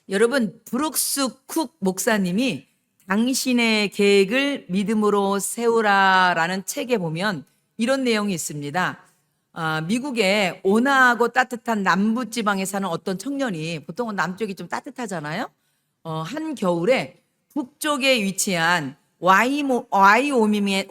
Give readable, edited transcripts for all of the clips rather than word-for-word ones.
여러분, 브룩스 쿡 목사님이 당신의 계획을 믿음으로 세우라라는 책에 보면 이런 내용이 있습니다. 미국의 온화하고 따뜻한 남부 지방에 사는 어떤 청년이, 보통은 남쪽이 좀 따뜻하잖아요. 한 겨울에 북쪽에 위치한 와이오밍에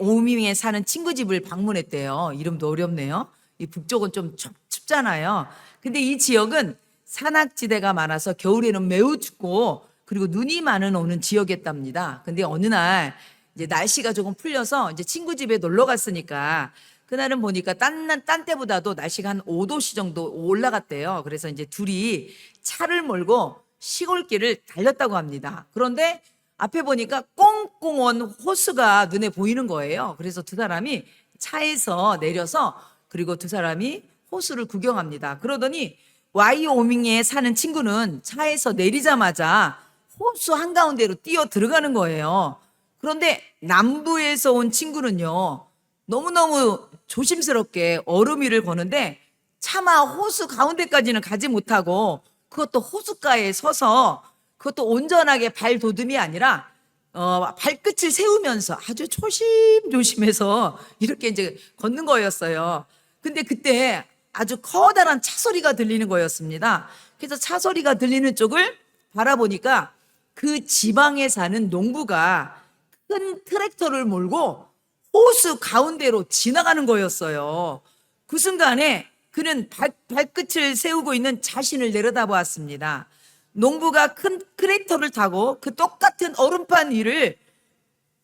사는 친구 집을 방문했대요. 이름도 어렵네요. 이 북쪽은 좀 춥잖아요. 근데 이 지역은 산악지대가 많아서 겨울에는 매우 춥고, 그리고 눈이 많은 오는 지역이었답니다. 근데 어느 날 이제 날씨가 조금 풀려서 이제 친구 집에 놀러 갔으니까, 그날은 보니까 딴 때보다도 날씨가 한 5도씨 정도 올라갔대요. 그래서 이제 둘이 차를 몰고 시골길을 달렸다고 합니다. 그런데 앞에 보니까 꽁꽁 호수가 눈에 보이는 거예요. 그래서 두 사람이 차에서 내려서, 그리고 두 사람이 호수를 구경합니다. 그러더니 와이오밍에 사는 친구는 차에서 내리자마자 호수 한가운데로 뛰어 들어가는 거예요. 그런데 남부에서 온 친구는요, 너무너무 조심스럽게 얼음 위를 거는데 차마 호수 가운데까지는 가지 못하고, 그것도 호숫가에 서서, 그것도 온전하게 발돋움이 아니라 발끝을 세우면서 아주 조심조심해서 이렇게 이제 걷는 거였어요. 근데 그때 아주 커다란 차 소리가 들리는 거였습니다. 그래서 차 소리가 들리는 쪽을 바라보니까 그 지방에 사는 농부가 큰 트랙터를 몰고 호수 가운데로 지나가는 거였어요. 그 순간에 그는 발끝을 세우고 있는 자신을 내려다보았습니다. 농부가 큰 트랙터를 타고 그 똑같은 얼음판 위를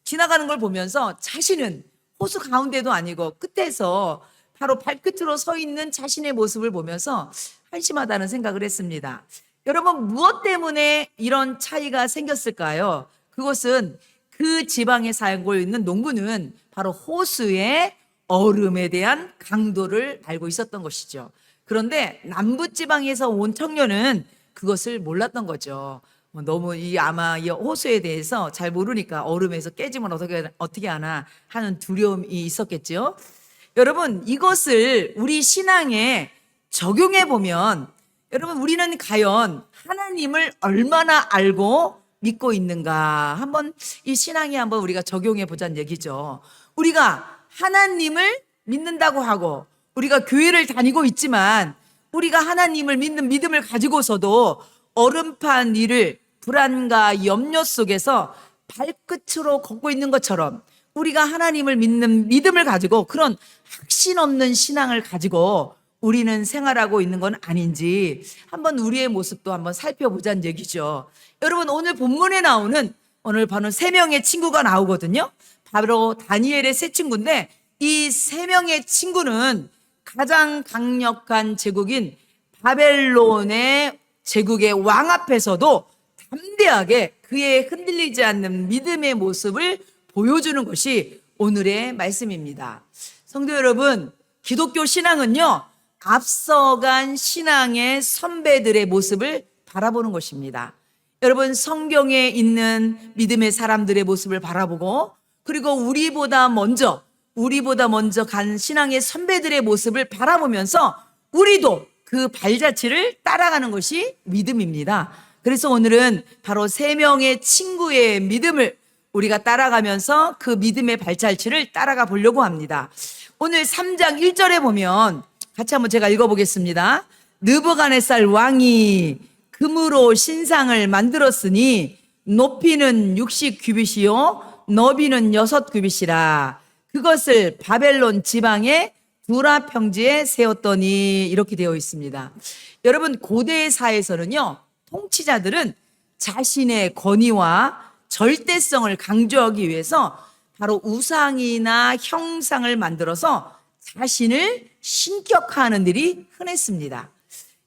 지나가는 걸 보면서 자신은 호수 가운데도 아니고 끝에서 바로 발끝으로 서 있는 자신의 모습을 보면서 한심하다는 생각을 했습니다. 여러분, 무엇 때문에 이런 차이가 생겼을까요? 그것은 그 지방에 살고 있는 농부는 바로 호수의 얼음에 대한 강도를 알고 있었던 것이죠. 그런데 남부 지방에서 온 청년은 그것을 몰랐던 거죠. 너무 아마 이 호수에 대해서 잘 모르니까 얼음에서 깨지면 어떻게 하나 하는 두려움이 있었겠죠. 여러분, 이것을 우리 신앙에 적용해 보면, 여러분, 우리는 과연 하나님을 얼마나 알고 믿고 있는가, 한번 이 신앙에 한번 우리가 적용해 보자는 얘기죠. 우리가 하나님을 믿는다고 하고 우리가 교회를 다니고 있지만, 우리가 하나님을 믿는 믿음을 가지고서도 얼음판 위를 불안과 염려 속에서 발끝으로 걷고 있는 것처럼, 우리가 하나님을 믿는 믿음을 가지고 그런 확신 없는 신앙을 가지고 우리는 생활하고 있는 건 아닌지 한번 우리의 모습도 한번 살펴보자는 얘기죠. 여러분, 오늘 본문에 나오는, 오늘 바로 세 명의 친구가 나오거든요. 바로 다니엘의 세 친구인데, 이 세 명의 친구는 가장 강력한 제국인 바벨론의 제국의 왕 앞에서도 담대하게 그의 흔들리지 않는 믿음의 모습을 보여주는 것이 오늘의 말씀입니다. 성도 여러분, 기독교 신앙은요, 앞서간 신앙의 선배들의 모습을 바라보는 것입니다. 여러분, 성경에 있는 믿음의 사람들의 모습을 바라보고, 그리고 우리보다 먼저 간 신앙의 선배들의 모습을 바라보면서 우리도 그 발자취를 따라가는 것이 믿음입니다. 그래서 오늘은 바로 세 명의 친구의 믿음을 우리가 따라가면서 그 믿음의 발자취를 따라가 보려고 합니다. 오늘 3장 1절에 보면 같이 한번 제가 읽어보겠습니다. 느부갓네살 왕이 금으로 신상을 만들었으니 높이는 60규빗이요 너비는 6규빗이라. 그것을 바벨론 지방의 두라 평지에 세웠더니, 이렇게 되어 있습니다. 여러분, 고대 사회에서는요, 통치자들은 자신의 권위와 절대성을 강조하기 위해서 바로 우상이나 형상을 만들어서 자신을 신격화하는 일이 흔했습니다.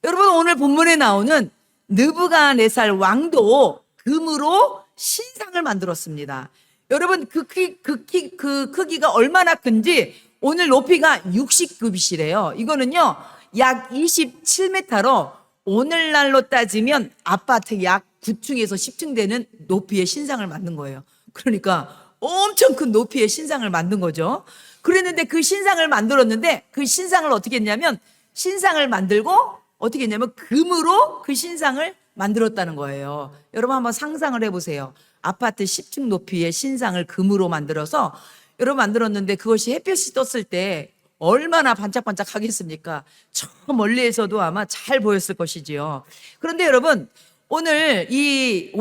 여러분, 오늘 본문에 나오는 느부갓네살 왕도 금으로 신상을 만들었습니다. 여러분, 그 크기가 얼마나 큰지, 오늘 높이가 60규빗이래요. 이거는요, 약 27m로 오늘날로 따지면 아파트 약 9층에서 10층 되는 높이의 신상을 만든 거예요. 그러니까 엄청 큰 높이의 신상을 만든 거죠. 그랬는데 그 신상을 만들었는데, 그 신상을 어떻게 했냐면, 신상을 만들고 어떻게 했냐면 금으로 그 신상을 만들었다는 거예요. 여러분 한번 상상을 해보세요. 아파트 10층 높이의 신상을 금으로 만들어서 여러분 만들었는데 그것이 햇볕이 떴을 때 얼마나 반짝반짝 하겠습니까? 저 멀리에서도 아마 잘 보였을 것이지요. 그런데 여러분 오늘 이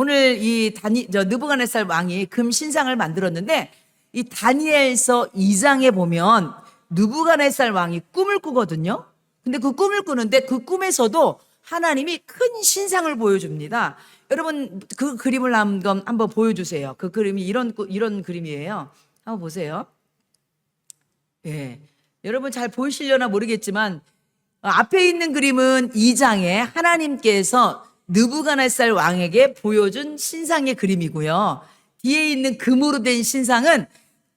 느부갓네살 왕이 금 신상을 만들었는데 이 다니엘서 2장에 보면 느부갓네살 왕이 꿈을 꾸거든요. 근데 그 꿈을 꾸는데 그 꿈에서도 하나님이 큰 신상을 보여줍니다. 여러분 그 그림을 한번 보여주세요. 그 그림이 이런 그림이에요. 한번 보세요. 예, 여러분 잘 보이시려나 모르겠지만 앞에 있는 그림은 2장에 하나님께서 느부갓네살 왕에게 보여준 신상의 그림이고요. 뒤에 있는 금으로 된 신상은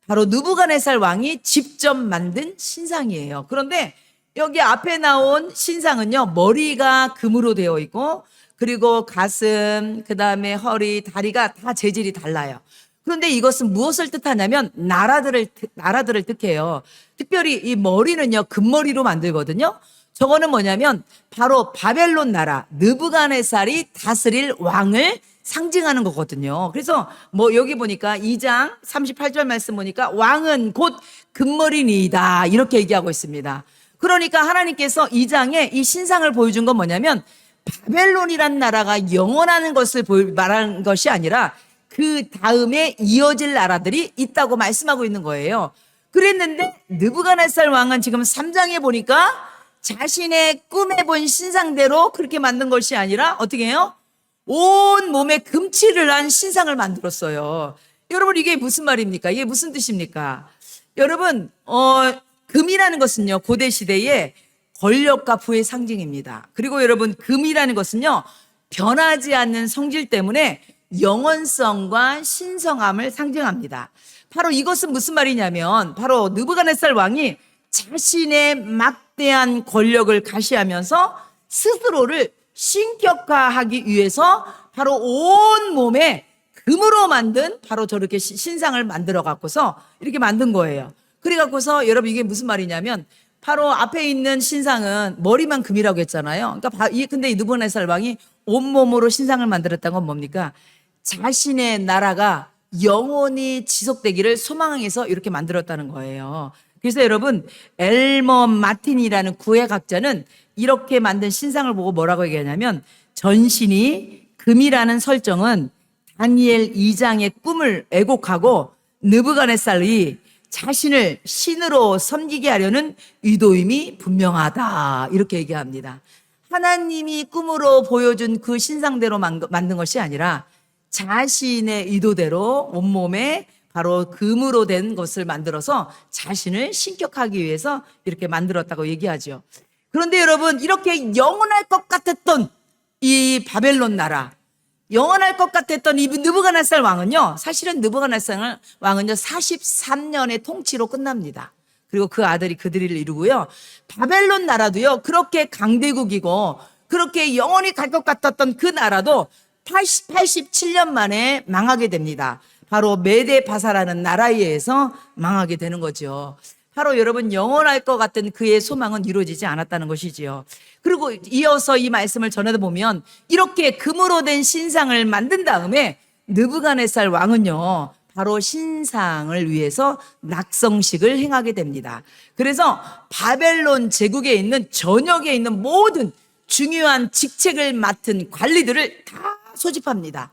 바로 느부갓네살 왕이 직접 만든 신상이에요. 그런데 여기 앞에 나온 신상은요, 머리가 금으로 되어 있고, 그리고 가슴, 그 다음에 허리, 다리가 다 재질이 달라요. 그런데 이것은 무엇을 뜻하냐면 나라들을 뜻해요. 특별히 이 머리는요, 금머리로 만들거든요. 저거는 뭐냐면 바로 바벨론 나라 느부갓네살이 다스릴 왕을 상징하는 거거든요. 그래서 뭐 여기 보니까 2장 38절 말씀 보니까 왕은 곧 금머리니이다 이렇게 얘기하고 있습니다. 그러니까 하나님께서 2장에 이 신상을 보여준 건 뭐냐면 바벨론이란 나라가 영원하는 것을 말하는 것이 아니라 그 다음에 이어질 나라들이 있다고 말씀하고 있는 거예요. 그랬는데 느부갓네살 왕은 지금 3장에 보니까 자신의 꿈에 본 신상대로 그렇게 만든 것이 아니라 어떻게 해요? 온 몸에 금칠을 한 신상을 만들었어요. 여러분 이게 무슨 말입니까? 이게 무슨 뜻입니까? 여러분 금이라는 것은요 고대 시대에 권력과 부의 상징입니다. 그리고 여러분 금이라는 것은요 변하지 않는 성질 때문에 영원성과 신성함을 상징합니다. 바로 이것은 무슨 말이냐면 바로 느부갓네살 왕이 자신의 막대한 권력을 가시하면서 스스로를 신격화하기 위해서 바로 온 몸에 금으로 만든 바로 저렇게 신상을 만들어 갖고서 이렇게 만든 거예요. 그래 갖고서 여러분 이게 무슨 말이냐면 바로 앞에 있는 신상은 머리만 금이라고 했잖아요. 그러니까 근데 이 느부갓네살 왕이 온몸으로 신상을 만들었다는 건 뭡니까? 자신의 나라가 영원히 지속되기를 소망해서 이렇게 만들었다는 거예요. 그래서 여러분 엘머 마틴이라는 구획학자는 이렇게 만든 신상을 보고 뭐라고 얘기하냐면 전신이 금이라는 설정은 다니엘 2장의 꿈을 애곡하고 느부갓네살이 자신을 신으로 섬기게 하려는 의도임이 분명하다 이렇게 얘기합니다. 하나님이 꿈으로 보여준 그 신상대로 만든 것이 아니라 자신의 의도대로 온몸에 바로 금으로 된 것을 만들어서 자신을 신격하기 위해서 이렇게 만들었다고 얘기하죠. 그런데 여러분 이렇게 영원할 것 같았던 이 바벨론 나라, 영원할 것 같았던 이 느부갓네살 왕은요, 사실은 느부갓네살 왕은요 43년의 통치로 끝납니다. 그리고 그 아들이 그들을 이루고요. 바벨론 나라도요 그렇게 강대국이고 그렇게 영원히 갈 것 같았던 그 나라도 87년 만에 망하게 됩니다. 바로 메데바사라는 나라에 의해서 망하게 되는 거죠. 바로 여러분 영원할 것 같은 그의 소망은 이루어지지 않았다는 것이지요. 그리고 이어서 이 말씀을 전해다 보면 이렇게 금으로 된 신상을 만든 다음에 느부갓네살 왕은요 바로 신상을 위해서 낙성식을 행하게 됩니다. 그래서 바벨론 제국에 있는 전역에 있는 모든 중요한 직책을 맡은 관리들을 다 소집합니다.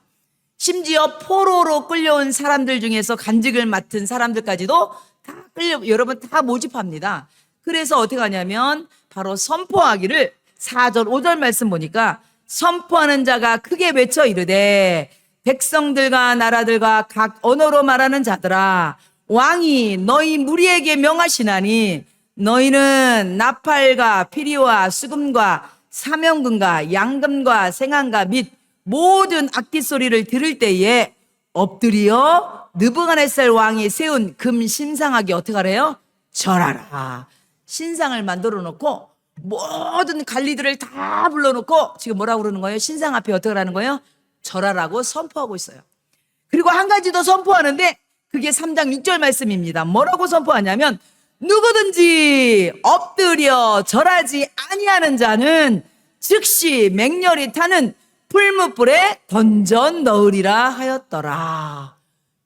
심지어 포로로 끌려온 사람들 중에서 간직을 맡은 사람들까지도 다 여러분 다 모집합니다. 그래서 어떻게 하냐면 바로 선포하기를 4절 5절 말씀 보니까 선포하는 자가 크게 외쳐 이르되 백성들과 나라들과 각 언어로 말하는 자들아 왕이 너희 무리에게 명하시나니 너희는 나팔과 피리와 수금과 사명금과 양금과 생안과 및 모든 악기 소리를 들을 때에 엎드려 느부갓네살 왕이 세운 금 신상하게 어떻게 하래요? 절하라. 신상을 만들어 놓고 모든 관리들을 다 불러놓고 지금 뭐라고 그러는 거예요? 신상 앞에 어떻게 하라는 거예요? 절하라고 선포하고 있어요. 그리고 한 가지 더 선포하는데 그게 3장 6절 말씀입니다. 뭐라고 선포하냐면 누구든지 엎드려 절하지 아니하는 자는 즉시 맹렬히 타는 풀무불에 던져 넣으리라 하였더라.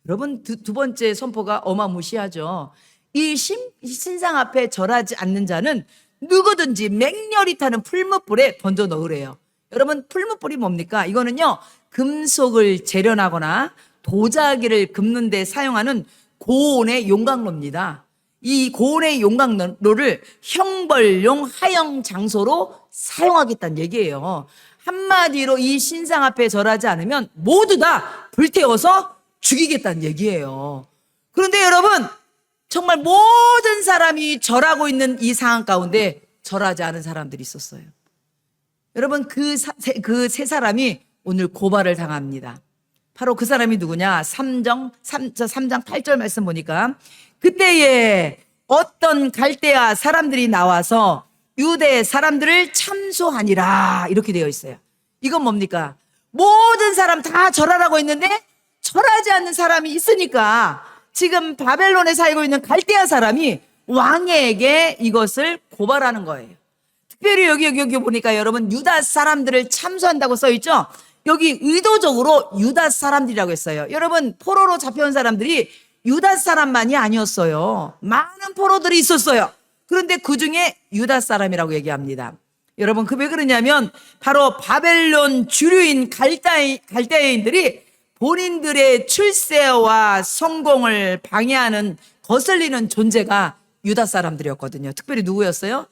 여러분, 두 번째 선포가 어마무시하죠. 이 신상 앞에 절하지 않는 자는 누구든지 맹렬히 타는 풀무불에 던져 넣으래요. 여러분, 풀무불이 뭡니까? 이거는요, 금속을 재련하거나 도자기를 굽는 데 사용하는 고온의 용광로입니다. 이 고온의 용광로를 형벌용 하영 장소로 사용하겠다는 얘기예요. 한마디로 이 신상 앞에 절하지 않으면 모두 다 불태워서 죽이겠다는 얘기예요. 그런데 여러분, 정말 모든 사람이 절하고 있는 이 상황 가운데 절하지 않은 사람들이 있었어요. 여러분, 그 세 사람이 오늘 고발을 당합니다. 바로 그 사람이 누구냐? 3장 8절 말씀 보니까 그때에 어떤 갈대아 사람들이 나와서 유대 사람들을 참소하니라 이렇게 되어 있어요. 이건 뭡니까? 모든 사람 다 절하라고 했는데 절하지 않는 사람이 있으니까 지금 바벨론에 살고 있는 갈대아 사람이 왕에게 이것을 고발하는 거예요. 특별히 여기 보니까 여러분 유다 사람들을 참소한다고 써있죠? 여기 의도적으로 유다 사람들이라고 했어요. 여러분, 포로로 잡혀온 사람들이 유다 사람만이 아니었어요. 많은 포로들이 있었어요. 그런데 그 중에 유다 사람이라고 얘기합니다. 여러분, 그 왜 그러냐면 바로 바벨론 주류인 갈대아인들이 본인들의 출세와 성공을 방해하는 거슬리는 존재가 유다 사람들이었거든요. 특별히 누구였어요?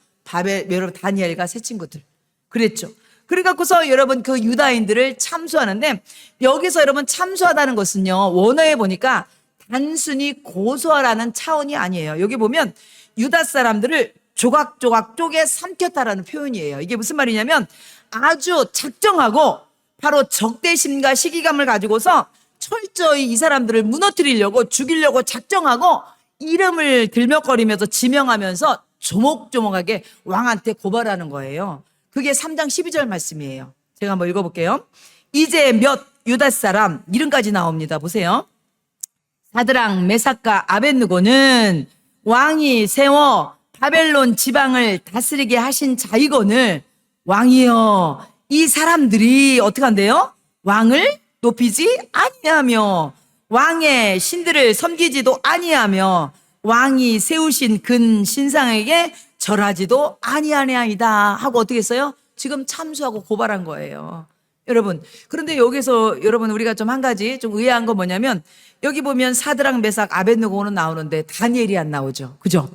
여러분, 다니엘과 세 친구들. 그랬죠. 그래갖고서 여러분 그 유다인들을 참소하는데 여기서 여러분 참소하다는 것은요, 원어에 보니까 단순히 고소하라는 차원이 아니에요. 여기 보면 유다 사람들을 조각조각 쪼개 삼켰다라는 표현이에요. 이게 무슨 말이냐면 아주 작정하고 바로 적대심과 시기감을 가지고서 철저히 이 사람들을 무너뜨리려고 죽이려고 작정하고 이름을 들먹거리면서 지명하면서 조목조목하게 왕한테 고발하는 거예요. 그게 3장 12절 말씀이에요. 제가 한번 읽어볼게요. 이제 몇 유다 사람 이름까지 나옵니다. 보세요. 사드락, 메삭과 아벳느고는 왕이 세워 바벨론 지방을 다스리게 하신 자이거늘 왕이여, 이 사람들이 어떻게 한대요? 왕을 높이지 아니하며 왕의 신들을 섬기지도 아니하며 왕이 세우신 근 신상에게 절하지도 아니하나이다 하고 어떻게 했어요? 지금 참수하고 고발한 거예요. 여러분, 그런데 여기서 여러분 우리가 좀 한 가지 좀 의아한 건 뭐냐면 여기 보면 사드락, 메삭, 아벳느고는 나오는데 다니엘이 안 나오죠. 그죠?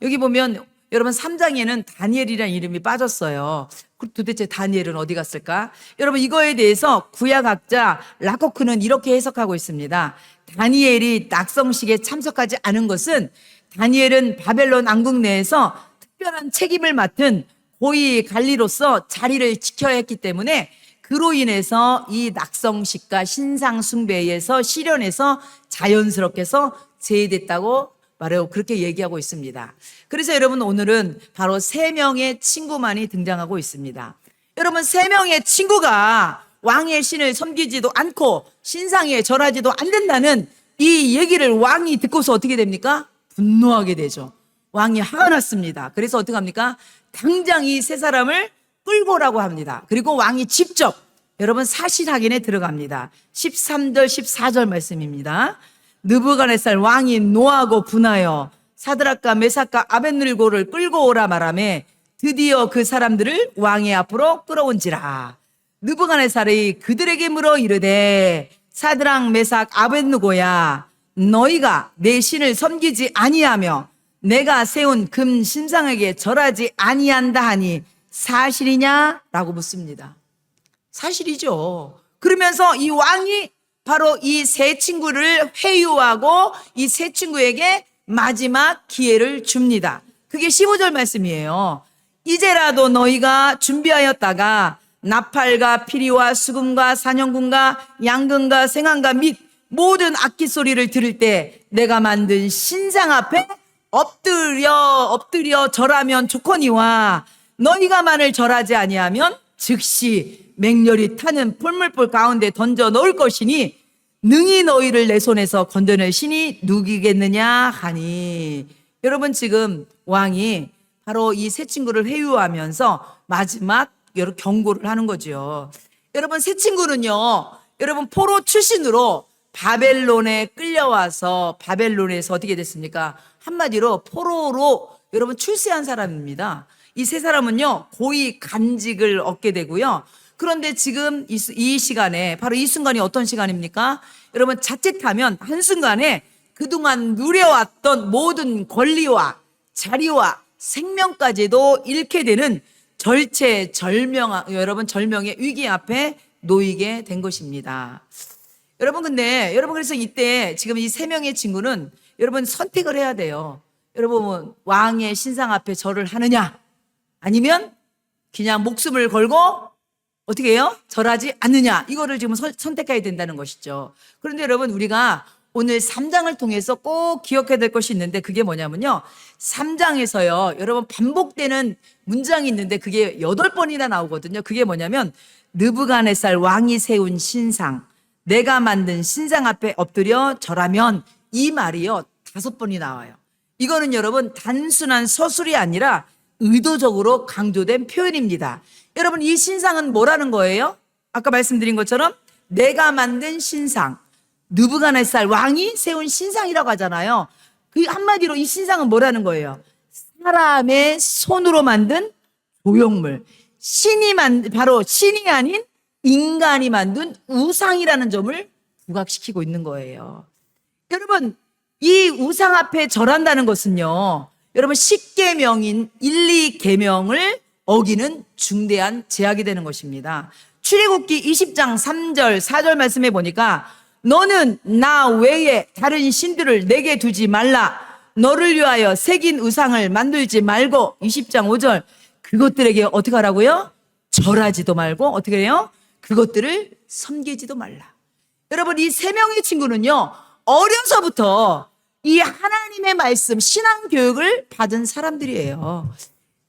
여기 보면 여러분 3장에는 다니엘이라는 이름이 빠졌어요. 도대체 다니엘은 어디 갔을까? 여러분, 이거에 대해서 구약학자 라코크는 이렇게 해석하고 있습니다. 다니엘이 낙성식에 참석하지 않은 것은 다니엘은 바벨론 왕국 내에서 특별한 책임을 맡은 고위 관리로서 자리를 지켜야 했기 때문에 그로 인해서 이 낙성식과 신상 숭배에서 실현해서 자연스럽게서 제외됐다고 말해요. 그렇게 얘기하고 있습니다. 그래서 여러분 오늘은 바로 3명의 친구만이 등장하고 있습니다. 여러분 3명의 친구가 왕의 신을 섬기지도 않고 신상에 절하지도 않는다는 이 얘기를 왕이 듣고서 어떻게 됩니까? 분노하게 되죠. 왕이 화가 났습니다. 그래서 어떻게 합니까? 당장 이 세 사람을 끌고 오라고 합니다. 그리고 왕이 직접 여러분 사실 확인에 들어갑니다. 13절 14절 말씀입니다. 느부갓네살 왕이 노하고 분하여 사드락과 메삭과 아벳느고를 끌고 오라 말하매 드디어 그 사람들을 왕의 앞으로 끌어온지라. 느부갓네살이 그들에게 물어 이르되 사드락, 메삭, 아벳느고야, 너희가 내 신을 섬기지 아니하며 내가 세운 금 신상에게 절하지 아니한다 하니 사실이냐? 라고 묻습니다. 사실이죠. 그러면서 이 왕이 바로 이 세 친구를 회유하고 이 세 친구에게 마지막 기회를 줍니다. 그게 15절 말씀이에요. 이제라도 너희가 준비하였다가 나팔과 피리와 수금과 사냥꾼과 양금과 생안과 및 모든 악기 소리를 들을 때 내가 만든 신상 앞에 엎드려 절하면 좋거니와 너희가 만을 절하지 아니하면 즉시 맹렬히 타는 풀물불 가운데 던져 넣을 것이니 능히 너희를 내 손에서 건져낼 신이 누구겠느냐 하니. 여러분, 지금 왕이 바로 이 세 친구를 회유하면서 마지막 여러 경고를 하는 거죠. 여러분 새 친구는요, 여러분 포로 출신으로 바벨론에 끌려와서 바벨론에서 어떻게 됐습니까? 한마디로 포로로 여러분 출세한 사람입니다. 이 세 사람은요, 고위 간직을 얻게 되고요. 그런데 지금 이 시간에, 바로 이 순간이 어떤 시간입니까? 여러분 자칫하면 한순간에 그동안 누려왔던 모든 권리와 자리와 생명까지도 잃게 되는 여러분 절명의 위기 앞에 놓이게 된 것입니다. 여러분 근데 여러분 그래서 이때 지금 이 세 명의 친구는 여러분 선택을 해야 돼요. 여러분 왕의 신상 앞에 절을 하느냐, 아니면 그냥 목숨을 걸고 어떻게 해요? 절하지 않느냐, 이거를 지금 선택해야 된다는 것이죠. 그런데 여러분 우리가 오늘 3장을 통해서 꼭 기억해야 될 것이 있는데, 그게 뭐냐면요, 3장에서요 여러분 반복되는 문장이 있는데 그게 8번이나 나오거든요. 그게 뭐냐면 느부갓네살 왕이 세운 신상, 내가 만든 신상 앞에 엎드려 절하면, 이 말이요 5번이 나와요. 이거는 여러분 단순한 서술이 아니라 의도적으로 강조된 표현입니다. 여러분 이 신상은 뭐라는 거예요? 아까 말씀드린 것처럼 내가 만든 신상, 느부갓네살 왕이 세운 신상이라고 하잖아요. 그 한마디로 이 신상은 뭐라는 거예요? 사람의 손으로 만든 조형물, 바로 신이 아닌 인간이 만든 우상이라는 점을 부각시키고 있는 거예요. 여러분 이 우상 앞에 절한다는 것은요, 여러분 10계명인 1, 2계명을 어기는 중대한 제약이 되는 것입니다. 출애굽기 20장 3절 4절 말씀해 보니까 너는 나 외에 다른 신들을 내게 두지 말라, 너를 위하여 새긴 우상을 만들지 말고, 20장 5절 그것들에게 어떻게 하라고요? 절하지도 말고 어떻게 해요? 그것들을 섬기지도 말라. 여러분 이 세 명의 친구는요 어려서부터 이 하나님의 말씀 신앙 교육을 받은 사람들이에요.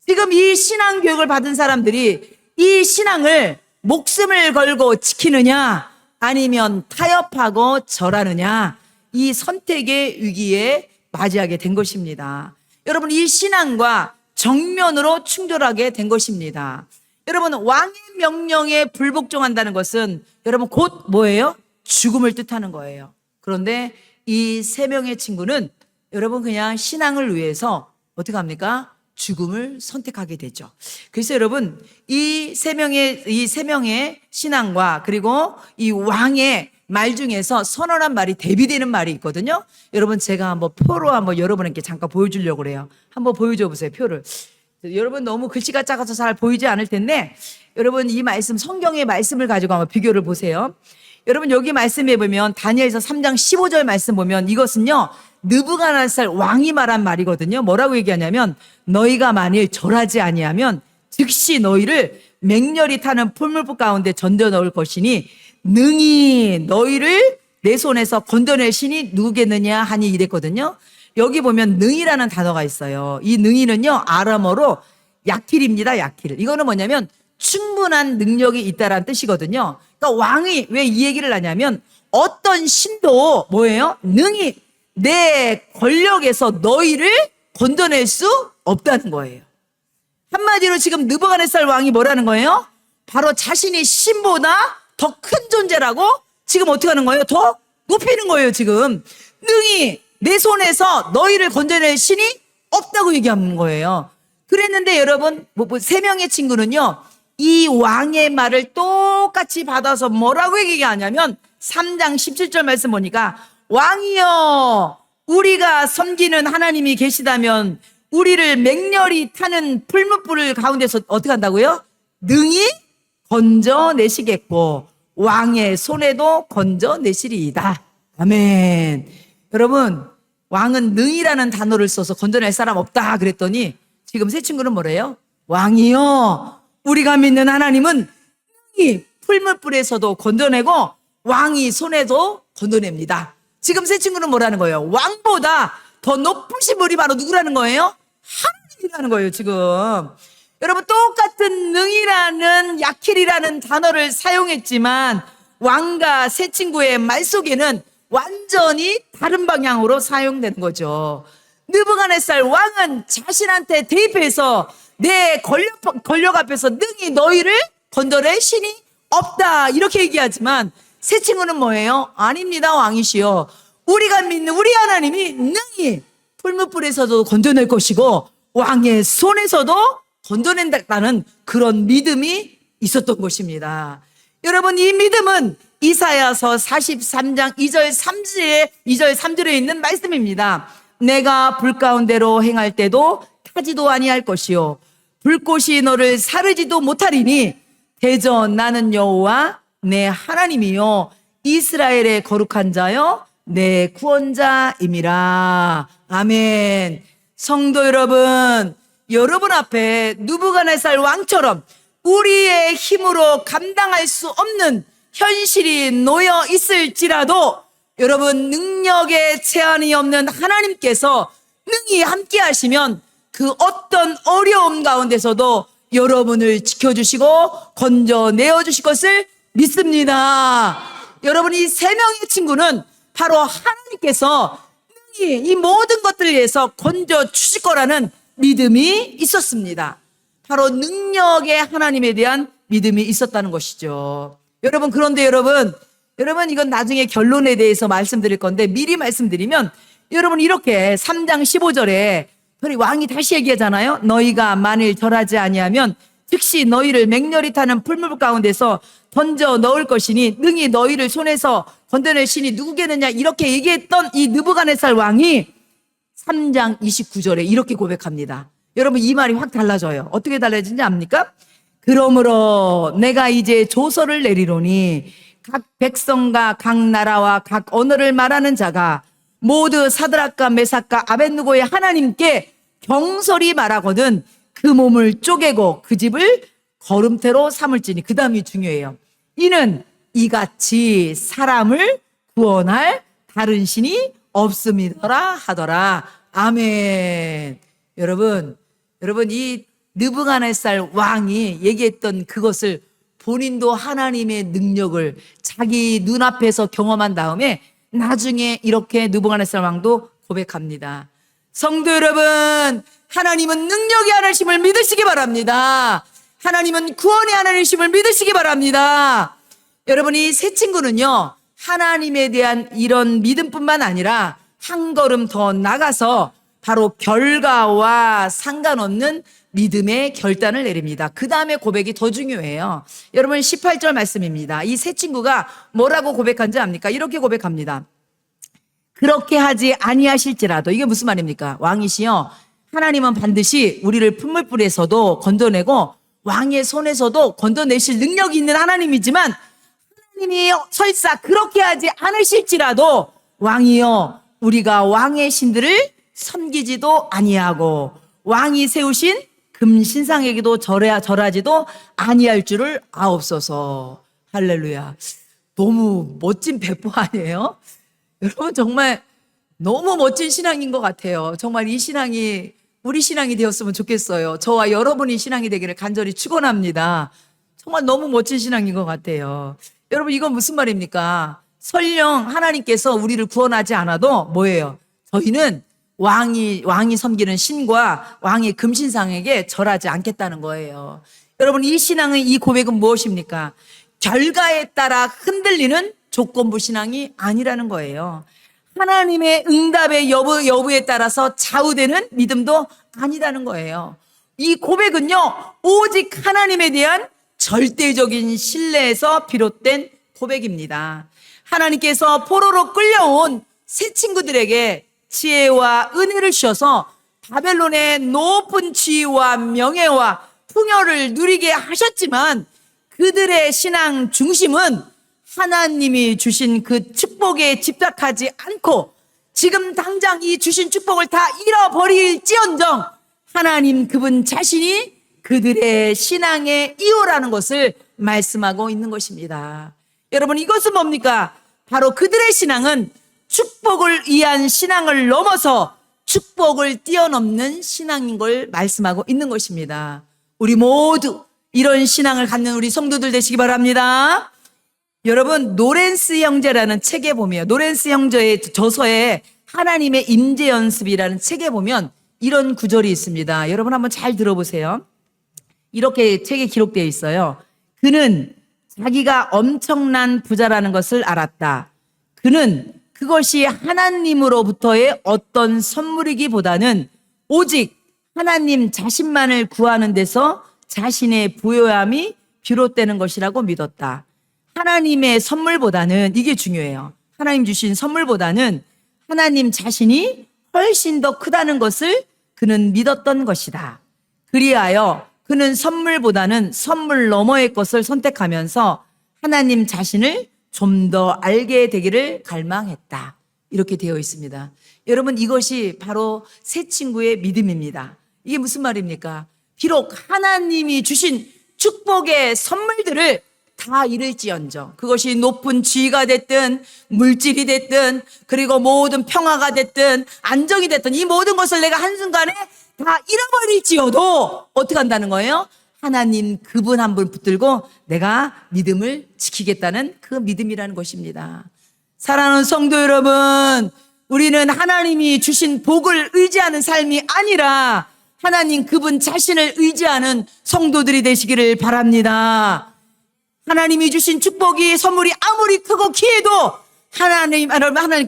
지금 이 신앙 교육을 받은 사람들이 이 신앙을 목숨을 걸고 지키느냐, 아니면 타협하고 절하느냐, 이 선택의 위기에 맞이하게 된 것입니다. 여러분 이 신앙과 정면으로 충돌하게 된 것입니다. 여러분 왕의 명령에 불복종한다는 것은 여러분 곧 뭐예요? 죽음을 뜻하는 거예요. 그런데 이 세 명의 친구는 여러분 그냥 신앙을 위해서 어떻게 합니까? 죽음을 선택하게 되죠. 그래서 여러분 이 세 명의 신앙과 그리고 이 왕의 말 중에서 선언한 말이 대비되는 말이 있거든요. 여러분 제가 한번 표로 한번 여러분에게 잠깐 보여주려고 그래요. 한번 보여줘 보세요, 표를. 여러분 너무 글씨가 작아서 잘 보이지 않을 텐데, 여러분 이 말씀, 성경의 말씀을 가지고 한번 비교를 보세요. 여러분 여기 말씀해 보면 다니엘서 3장 15절 말씀 보면 이것은요 느부갓네살 왕이 말한 말이거든요. 뭐라고 얘기하냐면 너희가 만일 절하지 아니하면 즉시 너희를 맹렬히 타는 풀무불 가운데 던져 넣을 것이니 능히 너희를 내 손에서 건져낼 신이 누구겠느냐 하니 이랬거든요. 여기 보면 능이라는 단어가 있어요. 이 능이는요 아람어로 야킬입니다. 야킬. 이거는 뭐냐면 충분한 능력이 있다라는 뜻이거든요. 그러니까 왕이 왜 이 얘기를 하냐면 어떤 신도 뭐예요? 능히 내 권력에서 너희를 건져낼 수 없다는 거예요. 한마디로 지금 느부갓네살 왕이 뭐라는 거예요? 바로 자신이 신보다 더 큰 존재라고 지금 어떻게 하는 거예요? 더 높이는 거예요. 지금 능히 내 손에서 너희를 건져낼 신이 없다고 얘기하는 거예요. 그랬는데 여러분 세 명의 친구는요 이 왕의 말을 똑같이 받아서 뭐라고 얘기하냐면 3장 17절 말씀 보니까 왕이여 우리가 섬기는 하나님이 계시다면 우리를 맹렬히 타는 풀무불 가운데서 어떻게 한다고요? 능히 건져내시겠고 왕의 손에도 건져내시리이다. 아멘. 여러분 왕은 능이라는 단어를 써서 건져낼 사람 없다 그랬더니 지금 세 친구는 뭐래요? 왕이요 우리가 믿는 하나님은 능히 풀무불에서도 건져내고 왕이 손에도 건져냅니다. 지금 세 친구는 뭐라는 거예요? 왕보다 더 높으신 분이 바로 누구라는 거예요? 하나님이라는 거예요. 지금 여러분 똑같은 능이라는 야킬이라는 단어를 사용했지만 왕과 세 친구의 말 속에는 완전히 다른 방향으로 사용되는 거죠. 느부갓네살 왕은 자신한테 대입해서 내 권력 앞에서 능히 너희를 건져낼 신이 없다 이렇게 얘기하지만 새 친구는 뭐예요? 아닙니다 왕이시여, 우리가 믿는 우리 하나님이 능히 풀무불에서도 건져낼 것이고 왕의 손에서도 건져낸다는 그런 믿음이 있었던 것입니다. 여러분, 이 믿음은 이사야서 43장 2절 3절에 있는 말씀입니다. 내가 불 가운데로 행할 때도 타지도 아니할 것이요 불꽃이 너를 사르지도 못하리니 대저 나는 여호와 내 하나님이요 이스라엘의 거룩한 자요 내 구원자임이라. 아멘. 성도 여러분, 여러분 앞에 느부갓네살 왕처럼 우리의 힘으로 감당할 수 없는 현실이 놓여 있을지라도 여러분, 능력에 제한이 없는 하나님께서 능히 함께 하시면 그 어떤 어려움 가운데서도 여러분을 지켜주시고 건져내어 주실 것을 믿습니다. 여러분, 이 세 명의 친구는 바로 하나님께서 능히 이 모든 것들을 위해서 건져 주실 거라는 믿음이 있었습니다. 바로 능력의 하나님에 대한 믿음이 있었다는 것이죠. 여러분, 그런데 여러분 이건 나중에 결론에 대해서 말씀드릴 건데 미리 말씀드리면, 여러분 이렇게 3장 15절에 왕이 다시 얘기하잖아요. 너희가 만일 절하지 아니하면 즉시 너희를 맹렬히 타는 풀물 가운데서 던져 넣을 것이니 능히 너희를 손에서 건져낼 신이 누구겠느냐, 이렇게 얘기했던 이 느부갓네살 왕이 3장 29절에 이렇게 고백합니다. 여러분, 이 말이 확 달라져요. 어떻게 달라지는지 압니까? 그러므로 내가 이제 조서를 내리노니 각 백성과 각 나라와 각 언어를 말하는 자가 모두 사드락과 메삭과 아벳느고의 하나님께 경솔히 말하거든 그 몸을 쪼개고 그 집을 거름태로 삼을지니. 그 다음이 중요해요. 이는 이같이 사람을 구원할 다른 신이 없음이더라 하더라. 아멘. 여러분 이 느부갓네살 왕이 얘기했던 그것을 본인도 하나님의 능력을 자기 눈앞에서 경험한 다음에 나중에 이렇게 느부갓네살 왕도 고백합니다. 성도 여러분, 하나님은 능력의 하나님을 믿으시기 바랍니다. 하나님은 구원의 하나님을 믿으시기 바랍니다. 여러분, 이 세 친구는요, 하나님에 대한 이런 믿음뿐만 아니라 한 걸음 더 나가서 바로 결과와 상관없는 믿음의 결단을 내립니다. 그 다음에 고백이 더 중요해요. 여러분, 18절 말씀입니다. 이 세 친구가 뭐라고 고백한지 압니까? 이렇게 고백합니다. 그렇게 하지 아니하실지라도. 이게 무슨 말입니까? 왕이시여, 하나님은 반드시 우리를 풀물불에서도 건져내고 왕의 손에서도 건져내실 능력이 있는 하나님이지만, 하나님이 설사 그렇게 하지 않으실지라도 왕이여, 우리가 왕의 신들을 섬기지도 아니하고 왕이 세우신 금신상에게도 절하지도 아니할 줄을 아옵소서. 할렐루야. 너무 멋진 배포 아니에요? 여러분, 정말 너무 멋진 신앙인 것 같아요. 정말 이 신앙이 우리 신앙이 되었으면 좋겠어요. 저와 여러분이 신앙이 되기를 간절히 축원합니다. 정말 너무 멋진 신앙인 것 같아요. 여러분, 이건 무슨 말입니까? 설령 하나님께서 우리를 구원하지 않아도 뭐예요? 저희는 왕이 섬기는 신과 왕의 금신상에게 절하지 않겠다는 거예요. 여러분, 이 신앙의 이 고백은 무엇입니까? 결과에 따라 흔들리는 조건부 신앙이 아니라는 거예요. 하나님의 응답의 여부에 따라서 좌우되는 믿음도 아니라는 거예요. 이 고백은요, 오직 하나님에 대한 절대적인 신뢰에서 비롯된 고백입니다. 하나님께서 포로로 끌려온 세 친구들에게 지혜와 은혜를 주셔서 바벨론의 높은 지위와 명예와 풍요를 누리게 하셨지만, 그들의 신앙 중심은 하나님이 주신 그 축복에 집착하지 않고 지금 당장 이 주신 축복을 다 잃어버릴지언정 하나님 그분 자신이 그들의 신앙의 이유라는 것을 말씀하고 있는 것입니다. 여러분, 이것은 뭡니까? 바로 그들의 신앙은 축복을 위한 신앙을 넘어서 축복을 뛰어넘는 신앙인 걸 말씀하고 있는 것입니다. 우리 모두 이런 신앙을 갖는 우리 성도들 되시기 바랍니다. 여러분, 노렌스 형제라는 책에 보면, 노렌스 형제의 저서에 하나님의 임재 연습이라는 책에 보면 이런 구절이 있습니다. 여러분 한번 잘 들어보세요. 이렇게 책에 기록되어 있어요. 그는 자기가 엄청난 부자라는 것을 알았다. 그는 그것이 하나님으로부터의 어떤 선물이기보다는 오직 하나님 자신만을 구하는 데서 자신의 부요함이 비롯되는 것이라고 믿었다. 하나님의 선물보다는, 이게 중요해요. 하나님 주신 선물보다는 하나님 자신이 훨씬 더 크다는 것을 그는 믿었던 것이다. 그리하여 그는 선물보다는 선물 너머의 것을 선택하면서 하나님 자신을 좀 더 알게 되기를 갈망했다. 이렇게 되어 있습니다. 여러분, 이것이 바로 새 친구의 믿음입니다. 이게 무슨 말입니까? 비록 하나님이 주신 축복의 선물들을 다 잃을지언정, 그것이 높은 지위가 됐든 물질이 됐든 그리고 모든 평화가 됐든 안정이 됐든 이 모든 것을 내가 한순간에 다 잃어버릴지어도 어떻게 한다는 거예요? 하나님 그분 한 분 붙들고 내가 믿음을 지키겠다는 그 믿음이라는 것입니다. 사랑하는 성도 여러분, 우리는 하나님이 주신 복을 의지하는 삶이 아니라 하나님 그분 자신을 의지하는 성도들이 되시기를 바랍니다. 하나님이 주신 축복이 선물이 아무리 크고 귀해도 하나님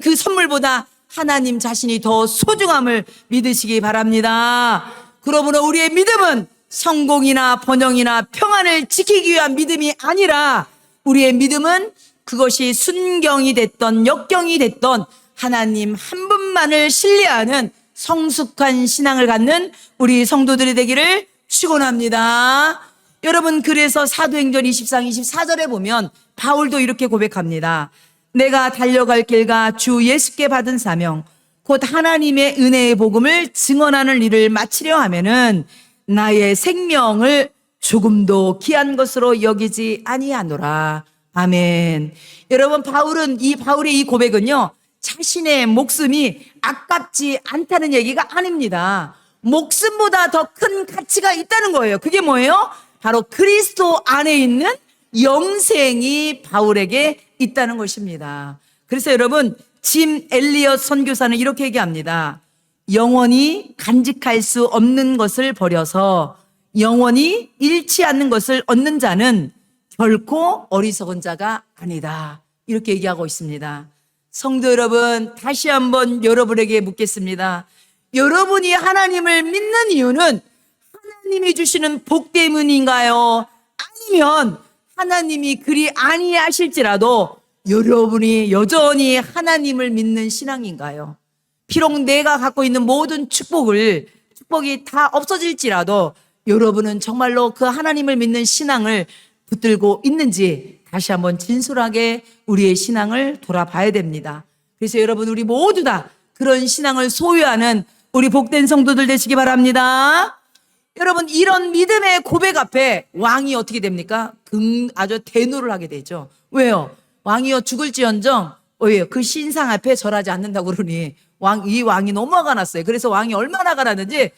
그 선물보다 하나님 자신이 더 소중함을 믿으시기 바랍니다. 그러므로 우리의 믿음은 성공이나 번영이나 평안을 지키기 위한 믿음이 아니라 우리의 믿음은 그것이 순경이 됐던 역경이 됐던 하나님 한 분만을 신뢰하는 성숙한 신앙을 갖는 우리 성도들이 되기를 축원합니다. 여러분, 그래서 사도행전 23, 24절에 보면 바울도 이렇게 고백합니다. 내가 달려갈 길과 주 예수께 받은 사명 곧 하나님의 은혜의 복음을 증언하는 일을 마치려 하면은 나의 생명을 조금도 귀한 것으로 여기지 아니하노라. 아멘. 여러분, 바울의 이 고백은요, 자신의 목숨이 아깝지 않다는 얘기가 아닙니다. 목숨보다 더 큰 가치가 있다는 거예요. 그게 뭐예요? 바로 그리스도 안에 있는 영생이 바울에게 있다는 것입니다. 그래서 여러분, 짐 엘리엇 선교사는 이렇게 얘기합니다. 영원히 간직할 수 없는 것을 버려서 영원히 잃지 않는 것을 얻는 자는 결코 어리석은 자가 아니다. 이렇게 얘기하고 있습니다. 성도 여러분, 다시 한번 여러분에게 묻겠습니다. 여러분이 하나님을 믿는 이유는 하나님이 주시는 복 때문인가요? 아니면 하나님이 그리 아니하실지라도 여러분이 여전히 하나님을 믿는 신앙인가요? 비록 내가 갖고 있는 모든 축복이 다 없어질지라도 여러분은 정말로 그 하나님을 믿는 신앙을 붙들고 있는지 다시 한번 진솔하게 우리의 신앙을 돌아봐야 됩니다. 그래서 여러분, 우리 모두 다 그런 신앙을 소유하는 우리 복된 성도들 되시기 바랍니다. 여러분, 이런 믿음의 고백 앞에 왕이 어떻게 됩니까? 아주 대노를 하게 되죠. 왜요? 왕이여 죽을지언정 왜요? 그 신상 앞에 절하지 않는다고 그러니 이 왕이 너무 화가 났어요. 그래서 왕이 얼마나 화가 났는지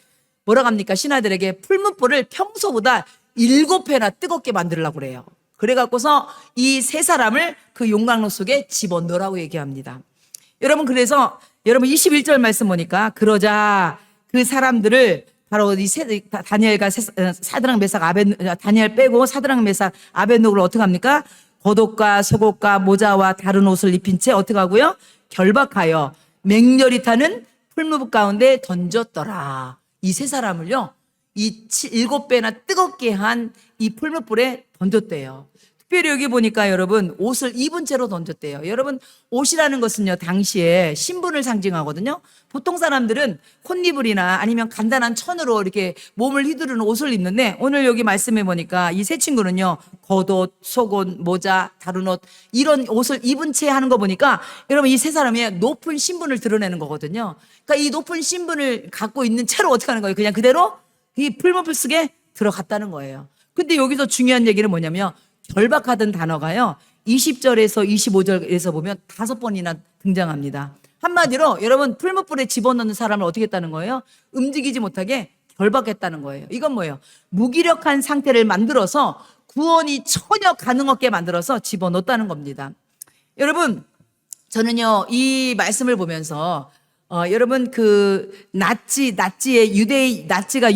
뭐라 합니까? 신하들에게 풀무불을 평소보다 7배나 뜨겁게 만들려고 그래요. 그래갖고서 이 세 사람을 그 용광로 속에 집어넣으라고 얘기합니다. 여러분, 그래서 여러분 21절 말씀 보니까 그러자 그 사람들을 바로 다니엘과 사드락 메삭 다니엘 빼고 사드락 메삭 아벳노고를 어떻게 합니까? 겉옷과 속옷과 모자와 다른 옷을 입힌 채 어떻게 하고요? 결박하여 맹렬히 타는 풀무불 가운데 던졌더라. 이 세 사람을요, 이 7배나 뜨겁게 한 이 풀무불에 던졌대요. 특별히 여기 보니까 여러분 옷을 입은 채로 던졌대요. 여러분, 옷이라는 것은요, 당시에 신분을 상징하거든요. 보통 사람들은 콧니불이나 아니면 간단한 천으로 이렇게 몸을 휘두르는 옷을 입는데 오늘 여기 말씀해 보니까 이 세 친구는요, 겉옷, 속옷, 모자, 다른 옷 이런 옷을 입은 채 하는 거 보니까 여러분, 이 세 사람이 높은 신분을 드러내는 거거든요. 그러니까 이 높은 신분을 갖고 있는 채로 어떻게 하는 거예요? 그냥 그대로 이 풀무불 속에 들어갔다는 거예요. 근데 여기서 중요한 얘기는 뭐냐면 결박하던 단어가요, 20절에서 25절에서 보면 5번이나 등장합니다. 한마디로 여러분, 풀무불에 집어넣는 사람을 어떻게 했다는 거예요? 움직이지 못하게 결박했다는 거예요. 이건 뭐예요? 무기력한 상태를 만들어서 구원이 전혀 가능 없게 만들어서 집어넣었다는 겁니다. 여러분, 저는요, 이 말씀을 보면서 여러분, 나치가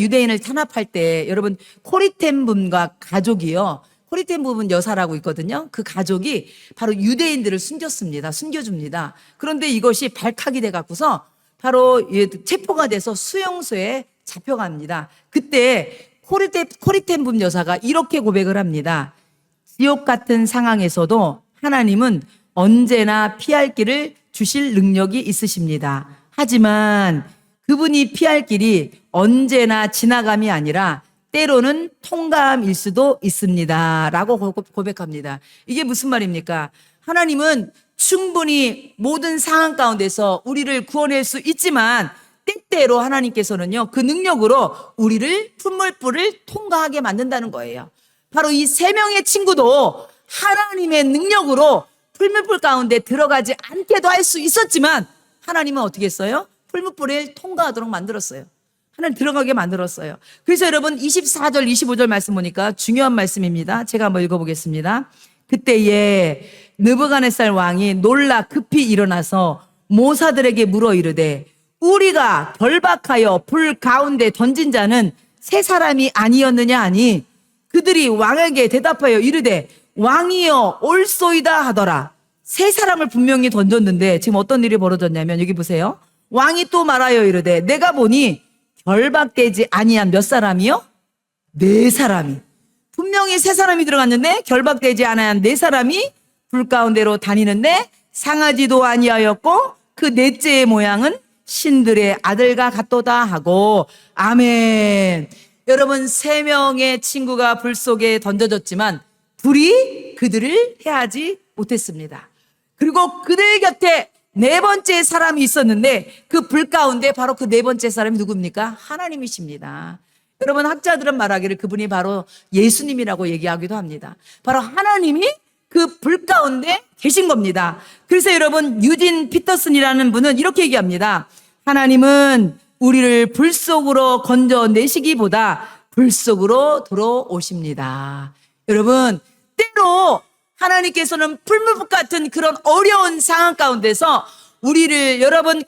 유대인을 탄압할 때 여러분, 코리템 분과 가족이요, 코리텐 부분 여사라고 있거든요. 그 가족이 바로 유대인들을 숨겨줍니다. 그런데 이것이 발칵이 돼 갖고서 바로 체포가 돼서 수용소에 잡혀갑니다. 그때 코리텐 부분 여사가 이렇게 고백을 합니다. 지옥 같은 상황에서도 하나님은 언제나 피할 길을 주실 능력이 있으십니다. 하지만 그분이 피할 길이 언제나 지나감이 아니라 때로는 통감일 수도 있습니다. 라고 고백합니다. 이게 무슨 말입니까? 하나님은 충분히 모든 상황 가운데서 우리를 구원할 수 있지만 때때로 하나님께서는요, 그 능력으로 우리를 풀물불을 통과하게 만든다는 거예요. 바로 이 세 명의 친구도 하나님의 능력으로 풀물불 가운데 들어가지 않게도 할 수 있었지만 하나님은 어떻게 했어요? 풀물불을 통과하도록 만들었어요. 하나님 들어가게 만들었어요. 그래서 여러분 24절 25절 말씀 보니까 중요한 말씀입니다. 제가 한번 읽어보겠습니다. 그때에 느부갓네살 왕이 놀라 급히 일어나서 모사들에게 물어 이르되 우리가 결박하여 불 가운데 던진 자는 세 사람이 아니었느냐 하니 그들이 왕에게 대답하여 이르되 왕이여 올소이다 하더라. 세 사람을 분명히 던졌는데 지금 어떤 일이 벌어졌냐면 여기 보세요. 왕이 또 말하여 이르되 내가 보니 결박되지 아니한 몇 사람이요? 네 사람이. 분명히 세 사람이 들어갔는데 결박되지 아니한 네 사람이 불 가운데로 다니는데 상하지도 아니하였고 그 넷째의 모양은 신들의 아들과 같도다 하고 아멘. 여러분 세 명의 친구가 불 속에 던져졌지만 불이 그들을 해하지 못했습니다. 그리고 그들 곁에 네 번째 사람이 있었는데 그 불 가운데 바로 그 네 번째 사람이 누굽니까? 하나님이십니다. 여러분 학자들은 말하기를 그분이 바로 예수님이라고 얘기하기도 합니다. 바로 하나님이 그 불 가운데 계신 겁니다. 그래서 여러분 유진 피터슨이라는 분은 이렇게 얘기합니다. 하나님은 우리를 불 속으로 건져내시기보다 불 속으로 들어오십니다. 여러분 때로 하나님께서는 풀무불 같은 그런 어려운 상황 가운데서 우리를 여러분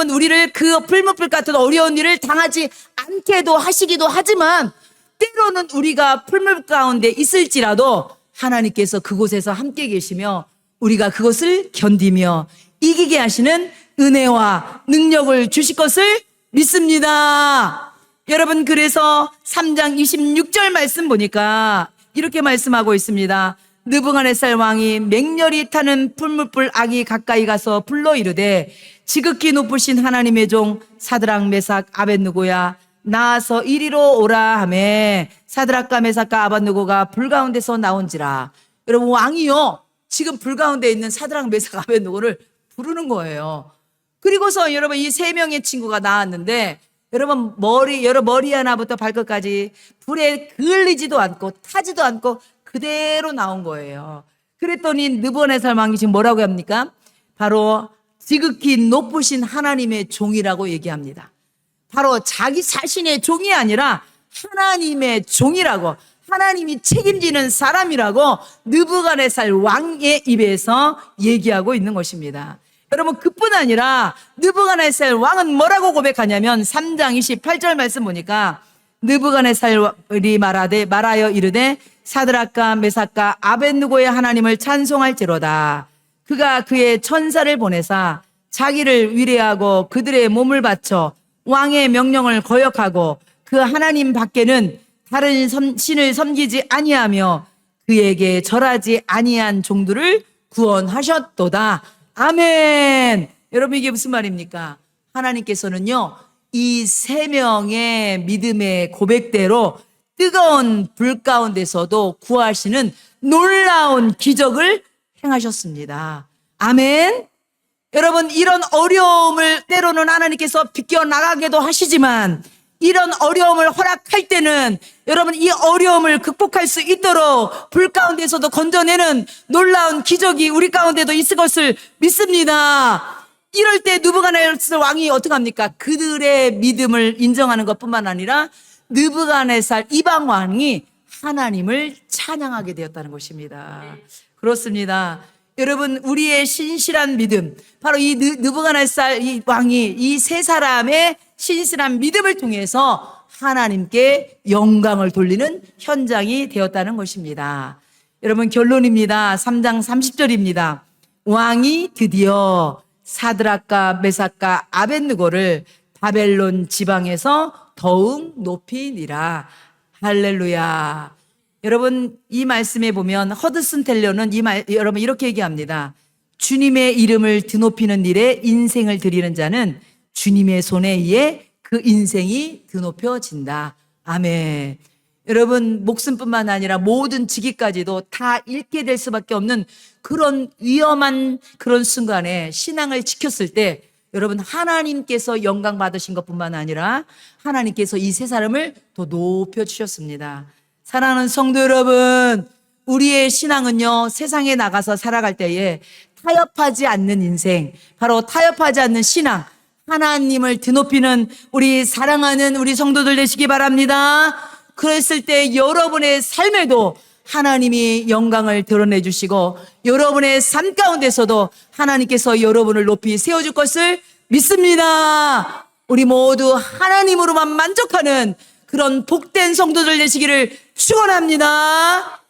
우리를 그 풀무불 같은 어려운 일을 당하지 않게도 하시기도 하지만 때로는 우리가 풀무불 가운데 있을지라도 하나님께서 그곳에서 함께 계시며 우리가 그것을 견디며 이기게 하시는 은혜와 능력을 주실 것을 믿습니다. 여러분 그래서 3장 26절 말씀 보니까 이렇게 말씀하고 있습니다. 느부갓네살 왕이 맹렬히 타는 풀무불 악이 가까이 가서 불러 이르되 지극히 높으신 하나님의 종 사드락 메삭 아벳느고야 나와서 이리로 오라 하매 사드락과 메삭과 아벳느고가 불 가운데서 나온지라. 여러분 왕이요 지금 불 가운데 있는 사드락 메삭 아벳느고를 부르는 거예요. 그리고서 여러분 이 세 명의 친구가 나왔는데 여러분 머리 하나부터 발끝까지 불에 그을리지도 않고 타지도 않고 그대로 나온 거예요. 그랬더니 느부갓네살 왕이 지금 뭐라고 합니까? 바로 지극히 높으신 하나님의 종이라고 얘기합니다. 바로 자기 자신의 종이 아니라 하나님의 종이라고, 하나님이 책임지는 사람이라고 느부갓네살 왕의 입에서 얘기하고 있는 것입니다. 여러분 그뿐 아니라 느부갓네살 왕은 뭐라고 고백하냐면 3장 28절 말씀 보니까 느부갓네살이 말하여 이르되 사드락과 메삭과 아벳느고의 하나님을 찬송할지로다. 그가 그의 천사를 보내사 자기를 위례하고 그들의 몸을 바쳐 왕의 명령을 거역하고 그 하나님 밖에는 다른 신을 섬기지 아니하며 그에게 절하지 아니한 종들을 구원하셨도다. 아멘. 여러분 이게 무슨 말입니까? 하나님께서는요 이 세 명의 믿음의 고백대로 뜨거운 불 가운데서도 구하시는 놀라운 기적을 행하셨습니다. 아멘. 여러분 이런 어려움을 때로는 하나님께서 비껴나가게도 하시지만 이런 어려움을 허락할 때는 여러분 이 어려움을 극복할 수 있도록 불 가운데서도 건져내는 놀라운 기적이 우리 가운데도 있을 것을 믿습니다. 이럴 때 느부갓네살 왕이 어떻게 합니까? 그들의 믿음을 인정하는 것뿐만 아니라 느부갓네살 이방 왕이 하나님을 찬양하게 되었다는 것입니다. 그렇습니다. 여러분 우리의 신실한 믿음, 바로 이 느부갓네살 이 왕이 이 세 사람의 신실한 믿음을 통해서 하나님께 영광을 돌리는 현장이 되었다는 것입니다. 여러분, 결론입니다. 3장 30절입니다. 왕이 드디어 사드락과 메삭과 아벳느고를 바벨론 지방에서 더욱 높이니라. 할렐루야. 여러분, 이 말씀에 보면 허드슨 텔러는 여러분 이렇게 얘기합니다. 주님의 이름을 드높이는 일에 인생을 드리는 자는 주님의 손에 의해 그 인생이 드높여진다. 아멘. 여러분, 목숨뿐만 아니라 모든 직위까지도 다 잃게 될 수밖에 없는 그런 위험한 그런 순간에 신앙을 지켰을 때 여러분, 하나님께서 영광 받으신 것뿐만 아니라 하나님께서 이 세 사람을 더 높여주셨습니다. 사랑하는 성도 여러분, 우리의 신앙은요, 세상에 나가서 살아갈 때에 타협하지 않는 인생, 바로 타협하지 않는 신앙, 하나님을 드높이는 우리 사랑하는 우리 성도들 되시기 바랍니다. 그랬을 때 여러분의 삶에도 하나님이 영광을 드러내 주시고 여러분의 삶 가운데서도 하나님께서 여러분을 높이 세워줄 것을 믿습니다. 우리 모두 하나님으로만 만족하는 그런 복된 성도들 되시기를 축원합니다.